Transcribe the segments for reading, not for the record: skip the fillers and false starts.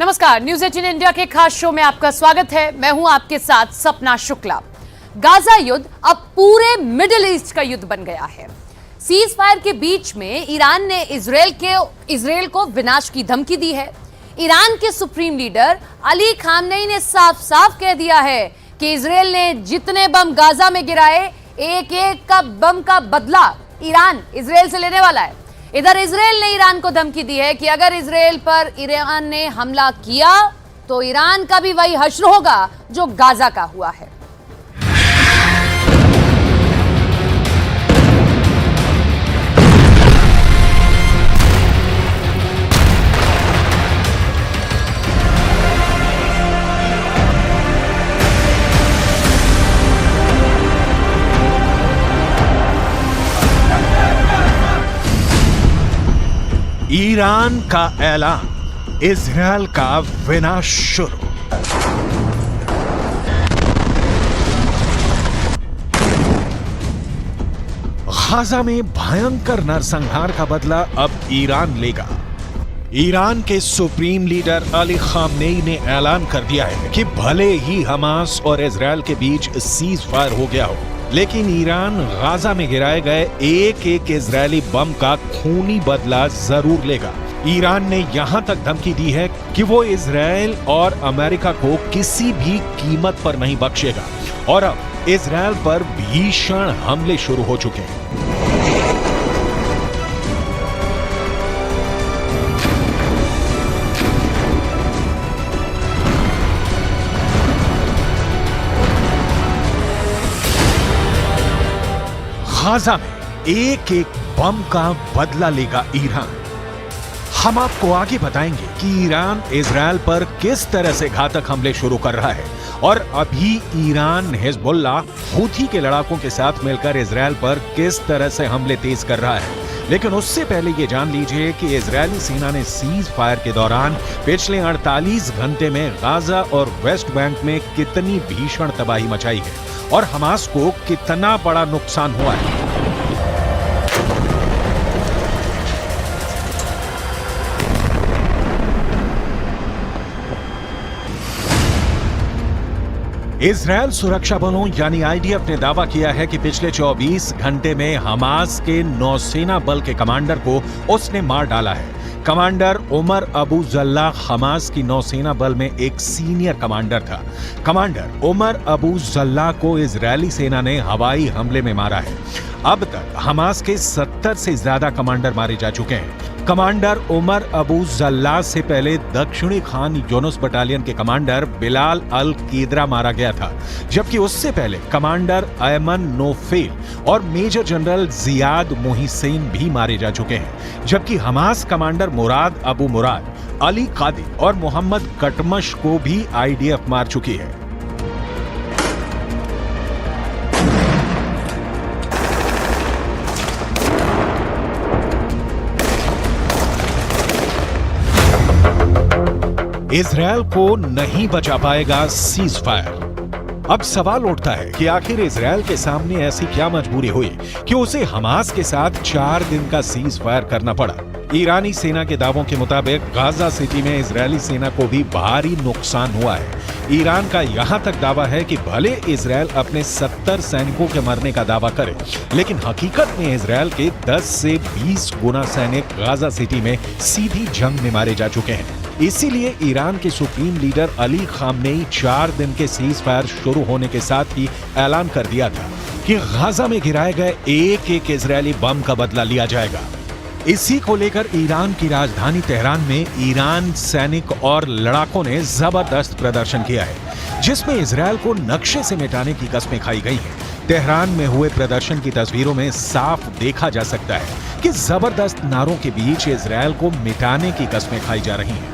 नमस्कार, news 18 India के खास शो में आपका स्वागत है। मैं हूं आपके साथ सपना शुक्ला। गाजा युद्ध अब पूरे मिडिल ईस्ट का युद्ध बन गया है। सीज फायर के बीच में ईरान ने इजरायल को विनाश की धमकी दी है। ईरान के सुप्रीम लीडर अली खामनेई ने साफ साफ कह दिया है कि इजरायल ने जितने बम गाजा में गिराए, एक एक का बम का बदला ईरान इजरायल से लेने वाला है। इधर इजरायल ने ईरान को धमकी दी है कि अगर इजरायल पर ईरान ने हमला किया तो ईरान का भी वही हश्र होगा जो गाजा का हुआ है। ईरान का ऐलान, इजरायल का विनाश शुरू। गाजा में भयंकर नरसंहार का बदला अब ईरान लेगा। ईरान के सुप्रीम लीडर अली खामनेई ने ऐलान कर दिया है कि भले ही हमास और इजरायल के बीच सीज फायर हो गया हो, लेकिन ईरान गाजा में गिराए गए एक एक इजरायली बम का खूनी बदला जरूर लेगा। ईरान ने यहां तक धमकी दी है कि वो इजरायल और अमेरिका को किसी भी कीमत पर नहीं बख्शेगा और अब इजरायल पर भीषण हमले शुरू हो चुके हैं। गाजा में एक एक बम का बदला लेगा ईरान। हम आपको आगे बताएंगे कि ईरान इजरायल पर किस तरह से घातक हमले शुरू कर रहा है और अभी ईरान हिजबुल्लाह हूथी के लड़ाकों के साथ मिलकर इजरायल पर किस तरह से हमले तेज कर रहा है। लेकिन उससे पहले ये जान लीजिए कि इजरायली सेना ने सीज फायर के दौरान पिछले 48 घंटे में गाजा और वेस्ट बैंक में कितनी भीषण तबाही मचाई है और हमास को कितना बड़ा नुकसान हुआ है। इजरायल सुरक्षा बलों यानी आईडीएफ ने दावा किया है कि पिछले 24 घंटे में हमास के नौसेना बल के कमांडर को उसने मार डाला है। Commander Umar Abu Jallah Hamas की नौसेना बल में एक सीनियर कमांडर था। कमांडर उमर अबू जल्लाह को इजरायली सेना ने हवाई हमले में मारा है। अब तक हमास के 70 से ज्यादा कमांडर मारे जा चुके हैं। कमांडर उमर अबू जल्लाह से पहले दक्षिणी खान यूनुस बटालियन के कमांडर बिलाल अल कीदरा मारा गया था, जबकि उससे पहले कमांडर अयमन नोफेल और मेजर जनरल जियाद मोहिसेन भी मारे जा चुके हैं। जबकि हमास कमांडर मुराद अबू मुराद, अली कादी और मोहम्मद कटमश को भी आईडीएफ मार चुकी है। इजरायल को नहीं बचा पाएगा सीज फायर। अब सवाल उठता है कि आखिर इजरायल के सामने ऐसी क्या मजबूरी हुई कि उसे हमास के साथ 4 दिन का सीज फायर करना पड़ा। ईरानी सेना के दावों के मुताबिक गाजा सिटी में इजरायली सेना को भी भारी नुकसान हुआ है। ईरान का यहां तक दावा है कि भले इजरायल अपने 70 सैनिकों के मरने का दावा करे, लेकिन हकीकत में इजरायल के 10 से 20 गुना सैनिक गाजा सिटी में सीधी जंग में मारे जा चुके हैं। इसीलिए ईरान के सुप्रीम लीडर अली खामनेई 4 दिन के सीज फायर शुरू होने के साथ ही ऐलान कर दिया था कि गाजा में गिराए गए एक एक इजरायली बम का बदला लिया जाएगा। इसी को लेकर ईरान की राजधानी तेहरान में ईरान सैनिक और लड़ाकों ने जबरदस्त प्रदर्शन किया है, जिसमें इजरायल को नक्शे से मिटाने की कस्में खाई गई हैं। तेहरान में हुए प्रदर्शन की तस्वीरों में साफ देखा जा सकता है कि जबरदस्त नारों के बीच इजरायल को मिटाने की कस्में खाई जा रही हैं।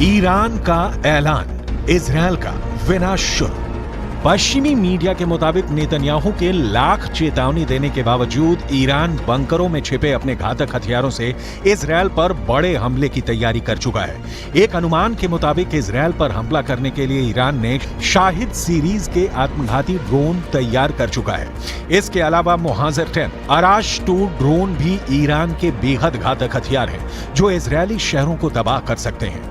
ईरान का ऐलान, इजरायल का विनाश शुरू। पश्चिमी मीडिया के मुताबिक नेतन्याहू के लाख चेतावनी देने के बावजूद ईरान बंकरों में छिपे अपने घातक हथियारों से इजरायल पर बड़े हमले की तैयारी कर चुका है। एक अनुमान के मुताबिक इजरायल पर हमला करने के लिए ईरान ने शाहिद सीरीज के आत्मघाती ड्रोन तैयार कर चुका है। इसके अलावा मुहाजिर 10 अराश 2 ड्रोन भी ईरान के बेहद घातक हथियार हैं जो इजरायली शहरों को तबाह कर सकते हैं।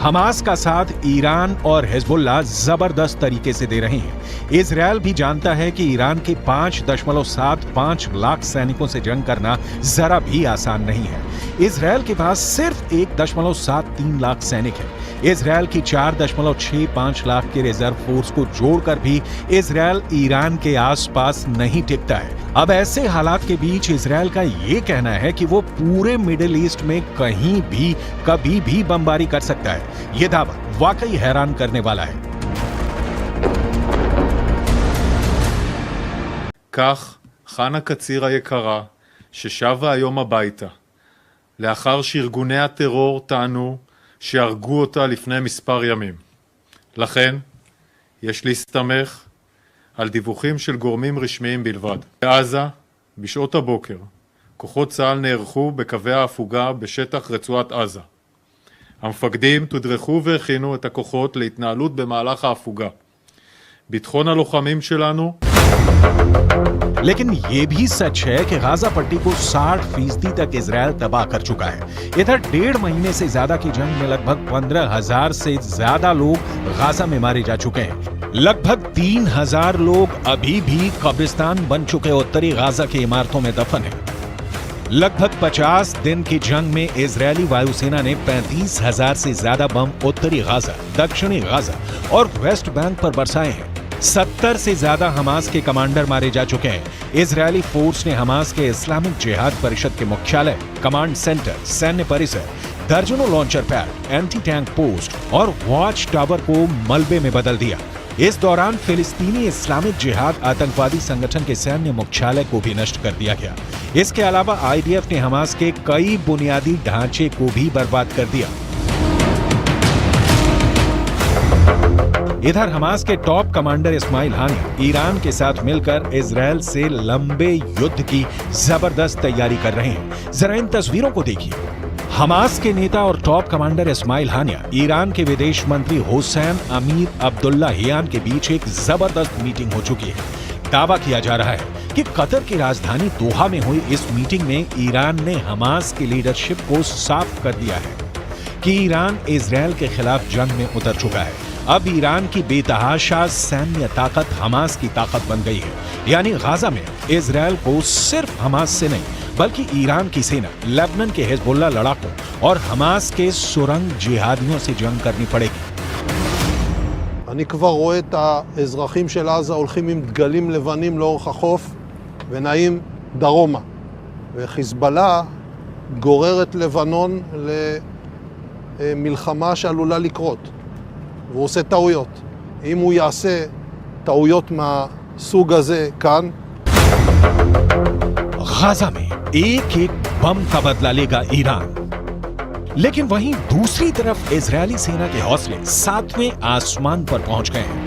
हमास का साथ ईरान और हिजबुल्लाह जबरदस्त तरीके से दे रहे हैं। इजरायल भी जानता है कि ईरान के 5.75 लाख सैनिकों से जंग करना जरा भी आसान नहीं है। इजरायल के पास सिर्फ 1.73 लाख सैनिक है। इजरायल की 4.65 लाख के रिजर्व फोर्स को जोड़कर भी इजरायल ईरान के आसपास नहीं टिकता है। अब ऐसे हालात के बीच इजरायल का ये कहना है कि वो पूरे मिडिल ईस्ट में कहीं भी कभी भी बमबारी कर सकता है। ये दावा वाकई हैरान करने वाला है। כך חנה קציר היקרה, ששבה היום הביתה, לאחר שארגוני הטרור טענו שהרגו אותה לפני מספר ימים. לכן, יש להסתמך על דיווחים של גורמים רשמיים בלבד. בעזה, בשעות הבוקר, כוחות צה"ל נערכו בקווי ההפוגה בשטח רצועת עזה. המפקדים תודרכו והכינו את הכוחות להתנהלות במהלך ההפוגה. ביטחון הלוחמים שלנו लेकिन ये भी सच है कि गाजा पट्टी को 60% तक इजरायल तबाह कर चुका है। इधर 1.5 महीने से ज्यादा की जंग में लगभग 15,000 से ज्यादा लोग गाजा में मारे जा चुके हैं। लगभग 3,000 लोग अभी भी कब्रिस्तान बन चुके उत्तरी गाजा की इमारतों में दफन हैं। लगभग 50 दिन की जंग में इजरायली वायुसेना ने 35,000 से ज्यादा बम उत्तरी गाजा, दक्षिणी गाजा और वेस्ट बैंक पर बरसाए हैं। 70 से ज्यादा हमास के कमांडर मारे जा चुके हैं। इजरायली फोर्स ने हमास के इस्लामिक जिहाद परिषद के मुख्यालय, कमांड सेंटर, सैन्य परिसर, दर्जनों launcher pad, anti tank post और वॉच टावर को मलबे में बदल दिया। इस दौरान फिलिस्तीनी इस्लामिक जिहाद आतंकवादी संगठन के सैन्य मुख्यालय को भी नष्ट कर दिया गया। इसके अलावा आईडीएफ ने हमास के कई बुनियादी ढांचे को भी बर्बाद कर दिया। इधर हमास के टॉप कमांडर इस्माइल हानिया ईरान के साथ मिलकर इजरायल से लंबे युद्ध की जबरदस्त तैयारी कर रहे हैं। जरा इन तस्वीरों को देखिए। हमास के नेता और टॉप कमांडर इस्माइल हानिया ईरान के विदेश मंत्री हुसैन अमीर अब्दुल्लाहियान के बीच एक जबरदस्त मीटिंग हो चुकी है। दावा किया जा रहा है कि कतर की राजधानी दोहा में हुई इस मीटिंग में ईरान ने हमास की लीडरशिप को साफ कर दिया है कि ईरान इजरायल के खिलाफ जंग में उतर चुका है। अब ईरान की बेतहाशा सैन्य ताकत हमास की ताकत बन गई है। यानी गाजा में इजरायल को सिर्फ हमास से नहीं बल्कि ईरान की सेना, लेबनान के हिजबुल्लाह लड़ाकों और हमास के सुरंग जिहादियों से जंग करनी पड़ेगी। אני כבר רואה את האזרחים של עזה הולכים עם דגלים לבנים לאורך החוף ונעים דרומה. וחיזבאללה גורר את לבנון למלחמה שעלולה לקרות. והוא עושה טעויות. אם הוא יעשה טעויות מהסוג הזה כאן, गाजा में एक एक बम का बदला लेगा ईरान। लेकिन वहीं दूसरी तरफ इजरायली सेना के हौसले 7वें आसमान पर पहुंच गए हैं।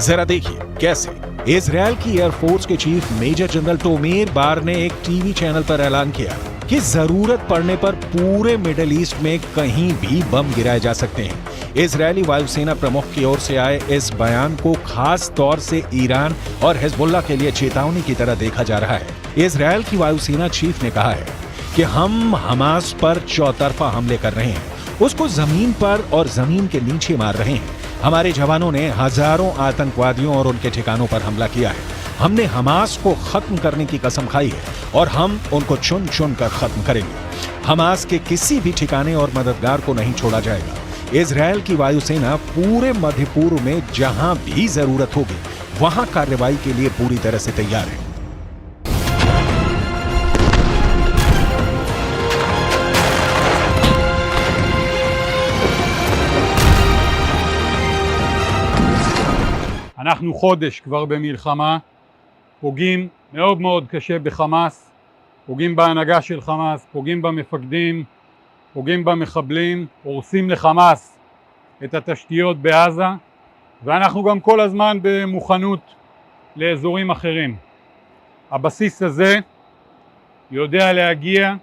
जरा देखिए कैसे। इजरायल की एयरफोर्स के चीफ मेजर जनरल टोमेर बार ने एक टीवी चैनल पर ऐलान किया कि जरूरत पड़ने पर पूरे मिडिल ईस्ट में कहीं भी बम गिराए जा सकते हैं। इजरायली वायुसेना प्रमुख की ओर से आए इस बयान को खास तौर से ईरान और हिजबुल्लाह के लिए चेतावनी की तरह देखा जा रहा है। इजरायल की वायुसेना चीफ ने कहा है कि हम हमास पर चौतरफा हमले कर रहे हैं, उसको जमीन पर और जमीन के नीचे मार रहे हैं। हमारे जवानों ने हजारों आतंकवादियों और उनके ठिकानों पर हमला किया है। हमने हमास को खत्म करने की कसम खाई है और हम उनको चुन चुन कर खत्म करेंगे। हमास के किसी भी ठिकाने और मददगार को नहीं छोड़ा जाएगा। इजरायल की वायुसेना पूरे मध्य पूर्व में जहां भी जरूरत होगी वहां कार्रवाई के लिए पूरी तरह से तैयार है। אנחנו חודש כבר במלחמה, פוגעים מאוד מאוד קשה בחמאס, פוגעים בהנהגה של חמאס, פוגעים במפקדים, פוגעים במחבלים, הורסים לחמאס את התשתיות בעזה, ואנחנו גם כל הזמן במוכנות לאזורים אחרים. הבסיס הזה יודע להגיע.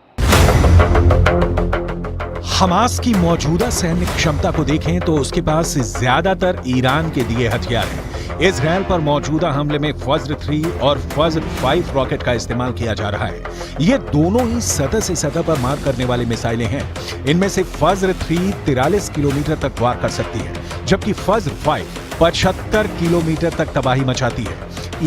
हमास की मौजूदा सैन्य क्षमता को देखें तो उसके पास ज्यादातर ईरान के दिए हथियार हैं। इजरायल पर मौजूदा हमले में फज्र 3 और फज्र 5 रॉकेट का इस्तेमाल किया जा रहा है। ये दोनों ही सतह से सतह पर मार करने वाली मिसाइलें हैं। इनमें से फज्र 3 43 किलोमीटर तक वार कर सकती है, जबकि फज्र 5 75 किलोमीटर तक तबाही मचाती है।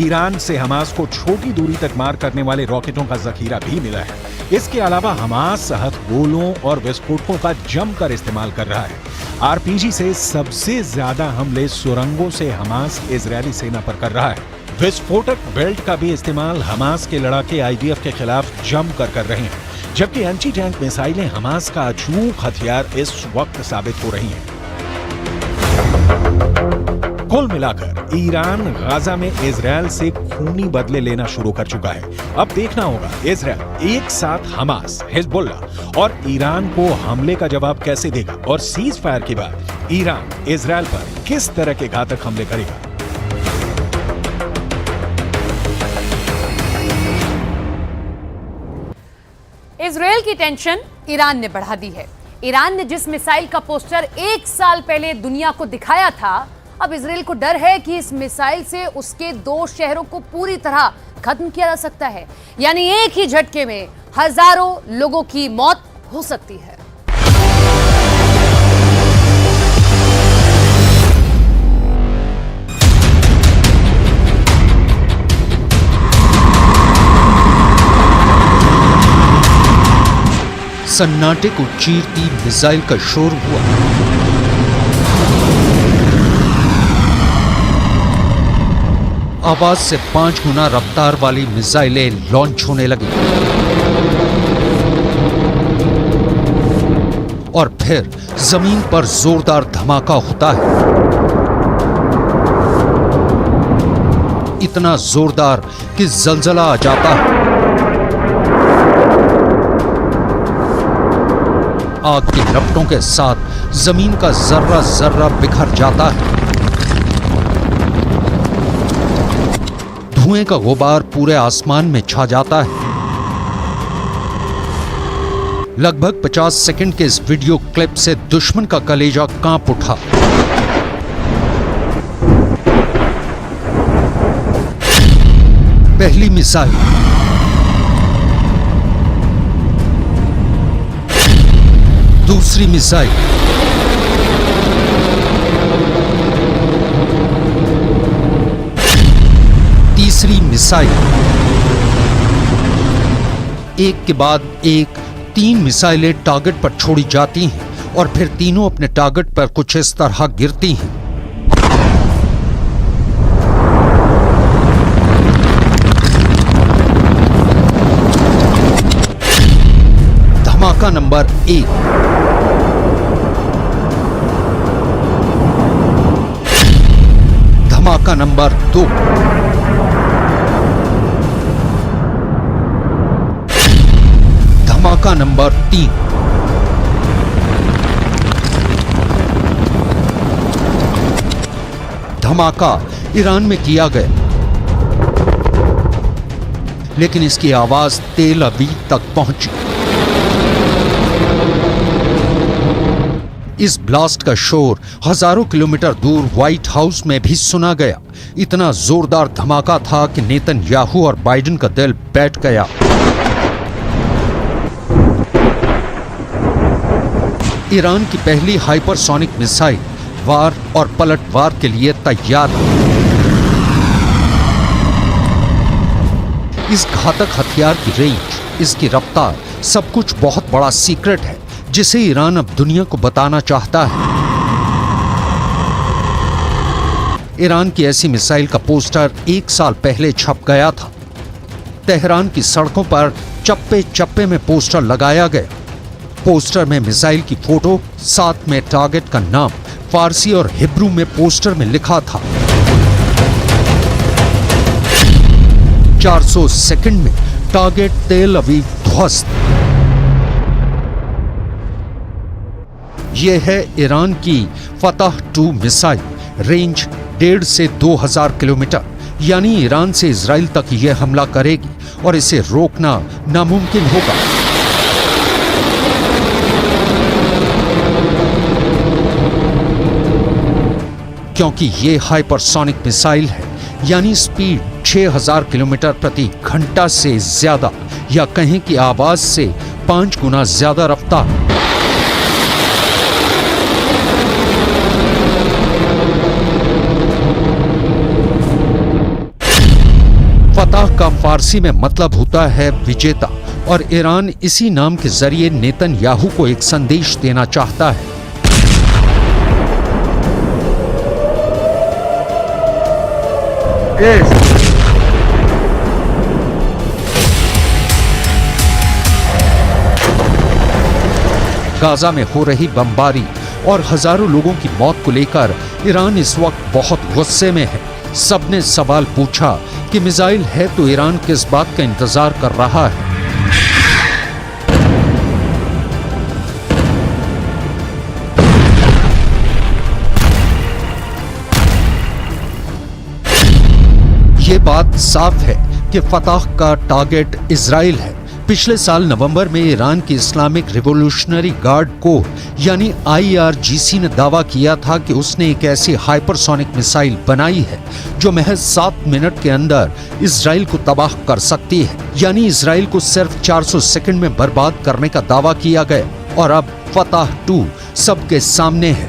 ईरान से हमास को छोटी दूरी तक मार करने वाले रॉकेटों का जखीरा भी मिला है। इसके अलावा हमास हथगोलों और विस्फोटकों का जमकर इस्तेमाल कर रहा है। आरपीजी से सबसे ज्यादा हमले सुरंगों से हमास इजरायली सेना पर कर रहा है। विस्फोटक बेल्ट का भी इस्तेमाल हमास के लड़ाके आईडीएफ के खिलाफ जमकर कर रहे हैं, जबकि एंटी टैंक मिसाइलें हमास का अचूक हथियार इस वक्त साबित हो रही हैं। कुल मिलाकर ईरान गाजा में इजरायल से खूनी बदले लेना शुरू कर चुका है। अब देखना होगा इजरायल एक साथ हमास, हिजबुल्लाह और ईरान को हमले का जवाब कैसे देगा और सीज फायर के बाद ईरान इजरायल पर किस तरह के घातक हमले करेगा। इजरायल की टेंशन ईरान ने बढ़ा दी है। ईरान ने जिस मिसाइल का पोस्टर 1 साल पहले दुनिया को दिखाया था, अब इजरायल को डर है कि इस मिसाइल से उसके 2 शहरों को पूरी तरह खत्म किया जा सकता है। यानी एक ही झटके में हजारों लोगों की मौत हो सकती है। सन्नाटे को चीरती मिसाइल का शोर हुआ। आवाज से 5 गुना रफ्तार वाली मिसाइलें लॉन्च होने लगी और फिर जमीन पर जोरदार धमाका होता है। इतना जोरदार कि जलजला आ जाता है। आग की लपटों के साथ जमीन का जर्रा जर्रा बिखर जाता है। धुएं का गुबार पूरे आसमान में छा जाता है। लगभग 50 सेकंड के इस वीडियो क्लिप से दुश्मन का कलेजा कांप उठा। पहली मिसाइल, दूसरी मिसाइल, तीसरी मिसाइल, एक के बाद एक 3 मिसाइलें टारगेट पर छोड़ी जाती हैं और फिर तीनों अपने टारगेट पर कुछ इस तरह गिरती हैं। धमाका नंबर 1, धमाका नंबर 2, धमाका नंबर 3, धमाका ईरान में किया गया, लेकिन इसकी आवाज तेल अवीव तक पहुंची। इस ब्लास्ट का शोर हजारों किलोमीटर दूर व्हाइट हाउस में भी सुना गया। इतना जोरदार धमाका था कि नेतन्याहू और बाइडेन का दिल बैठ गया। ईरान की पहली हाइपरसोनिक मिसाइल वार और पलटवार के लिए तैयार है। इस घातक हथियार की रेंज, इसकी रफ्तार, सब कुछ बहुत बड़ा सीक्रेट है जिसे ईरान अब दुनिया को बताना चाहता है। ईरान की ऐसी मिसाइल का पोस्टर 1 साल पहले छप गया था। तेहरान की सड़कों पर चप्पे चप्पे में पोस्टर लगाया गया। पोस्टर में मिसाइल की फोटो, साथ में टारगेट का नाम फारसी और हिब्रू में पोस्टर में लिखा था। 400 सेकंड में टारगेट तेल अवीव ध्वस्त। यह है ईरान की फतह 2 मिसाइल, रेंज 1.5 से 2000 किलोमीटर। यानी ईरान से इजराइल तक यह हमला करेगी और इसे रोकना नामुमकिन होगा। क्योंकि ये हाइपरसोनिक मिसाइल है, यानी स्पीड 6000 किलोमीटर प्रति घंटा से ज्यादा, या कहें कि आवाज से 5 गुना ज्यादा रफ्तार। फतह का फारसी में मतलब होता है विजेता, और ईरान इसी नाम के जरिए नेतन्याहू को एक संदेश देना चाहता है। गाजा में हो रही बमबारी और हजारों लोगों की मौत को लेकर ईरान इस वक्त बहुत गुस्से में है। सबने सवाल पूछा कि मिसाइल है तो ईरान किस बात का इंतजार कर रहा है। ये बात साफ है कि फतह का टारगेट इजराइल है। पिछले साल नवंबर में ईरान की इस्लामिक रिवोल्यूशनरी गार्ड कोर यानी IRGC ने दावा किया था कि उसने एक ऐसी हाइपरसोनिक मिसाइल बनाई है जो महज 7 मिनट के अंदर इजराइल को तबाह कर सकती है। यानी इजराइल को सिर्फ 400 सेकंड में बर्बाद करने का दावा किया गया, और अब फतह 2 सबके सामने है।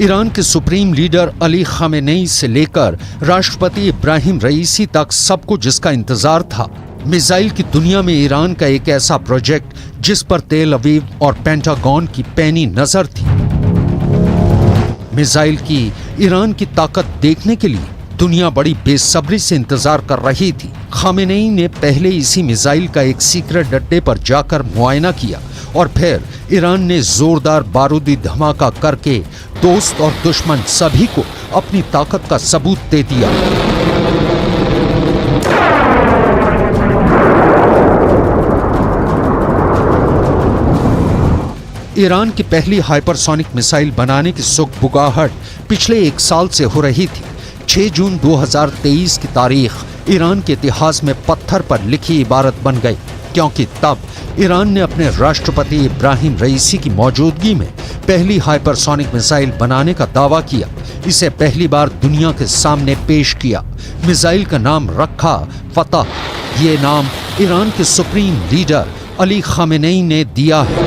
ईरान के सुप्रीम लीडर अली खामेनेई से लेकर राष्ट्रपति इब्राहिम रईसी तक सबको जिसका इंतजार था, मिसाइल की दुनिया में ईरान का एक ऐसा प्रोजेक्ट जिस पर तेल अवीव और पेंटागन की पैनी नजर थी। मिसाइल की ईरान की ताकत देखने के लिए दुनिया बड़ी बेसब्री से इंतजार कर रही थी। खामेनेई ने पहले इसी मिसाइल का एक सीक्रेट अड्डे पर जाकर मुआयना किया और फिर ईरान ने जोरदार बारूदी धमाका करके दोस्त और दुश्मन सभी को अपनी ताकत का सबूत दे दिया। ईरान की पहली हाइपरसोनिक मिसाइल बनाने की सुगबुगाहट पिछले 1 साल से हो रही थी। 6 जून 2023 की तारीख ईरान के इतिहास में पत्थर पर लिखी इबारत बन गई, क्योंकि तब ईरान ने अपने राष्ट्रपति इब्राहिम रईसी की मौजूदगी में पहली हाइपरसोनिक मिसाइल बनाने का दावा किया। इसे पहली बार दुनिया के सामने पेश किया। मिसाइल का नाम रखा फतह। ये नाम ईरान के सुप्रीम लीडर अली खामेनेई ने दिया है।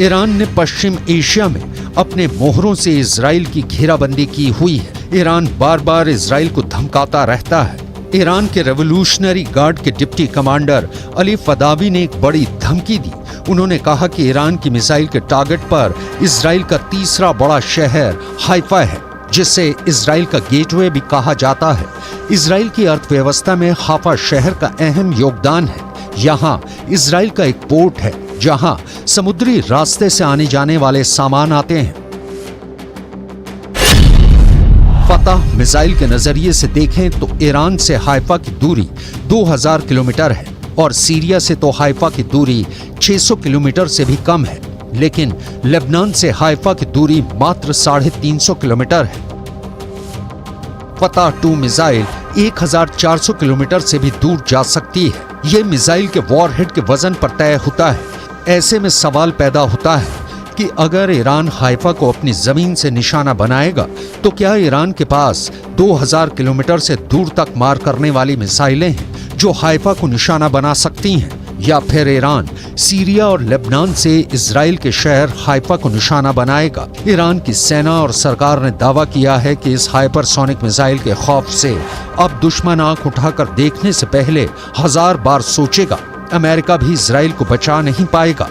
ईरान ने पश्चिम एशिया में अपने मोहरों से इजराइल की घेराबंदी की हुई है। ईरान बार बार इजराइल को धमकाता रहता है। ईरान के रेवोल्यूशनरी गार्ड के डिप्टी कमांडर अली फदावी ने एक बड़ी धमकी दी। उन्होंने कहा कि ईरान की मिसाइल के टारगेट पर इजराइल का तीसरा बड़ा शहर हाइफा है, जिसे इजराइल का गेटवे भी कहा जाता है। इजराइल की अर्थव्यवस्था में हाइफा शहर का अहम योगदान है। यहाँ इजराइल का एक पोर्ट है जहां समुद्री रास्ते से आने जाने वाले सामान आते हैं। फतह मिसाइल के नजरिए से देखें तो ईरान से हाइफा की दूरी 2000 किलोमीटर है और सीरिया से तो हाइफा की दूरी 600 किलोमीटर से भी कम है। लेकिन लेबनान से हाइफा की दूरी मात्र 350 किलोमीटर है। फतह 2 मिसाइल 1400 किलोमीटर से भी दूर जा सकती है। यह मिसाइल के वॉरहेड के वजन पर तय होता है। ऐसे में सवाल पैदा होता है कि अगर ईरान हाइफा को अपनी जमीन से निशाना बनाएगा तो क्या ईरान के पास 2000 किलोमीटर से दूर तक मार करने वाली मिसाइलें हैं जो हाइफा को निशाना बना सकती हैं, या फिर ईरान सीरिया और लेबनान से इजराइल के शहर हाइफा को निशाना बनाएगा? ईरान की सेना और सरकार ने दावा किया है कि इस हाइपरसोनिक मिसाइल के खौफ से अब दुश्मन आंख उठाकर देखने से पहले 1000 बार सोचेगा। अमेरिका भी इजराइल को बचा नहीं पाएगा।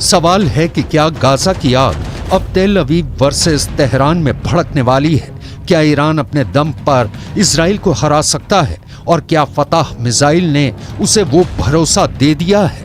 सवाल है कि क्या गाजा की आग अब तेल अवीव वर्सेस तेहरान में भड़कने वाली है? क्या ईरान अपने दम पर इजराइल को हरा सकता है? और क्या फतह मिसाइल ने उसे वो भरोसा दे दिया है?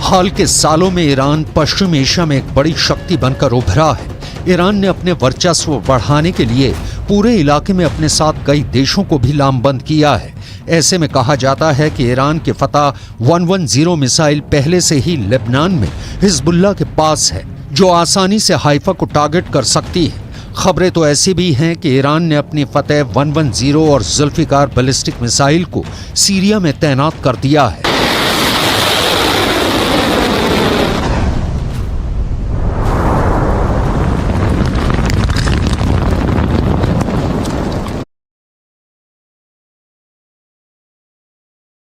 हाल के सालों में ईरान पश्चिम एशिया में एक बड़ी शक्ति बनकर उभरा है। ईरान ने अपने वर्चस्व बढ़ाने के लिए पूरे इलाके में अपने साथ कई देशों को भी लामबंद किया है। ऐसे में कहा जाता है कि ईरान के फतह 110 मिसाइल पहले से ही लेबनान में हिजबुल्लाह के पास है, जो आसानी से हाइफा को टारगेट कर सकती है। खबरें तो ऐसी भी हैं कि ईरान ने अपनी फतह 110 और जुल्फिकार बैलिस्टिक मिसाइल को सीरिया में तैनात कर दिया है।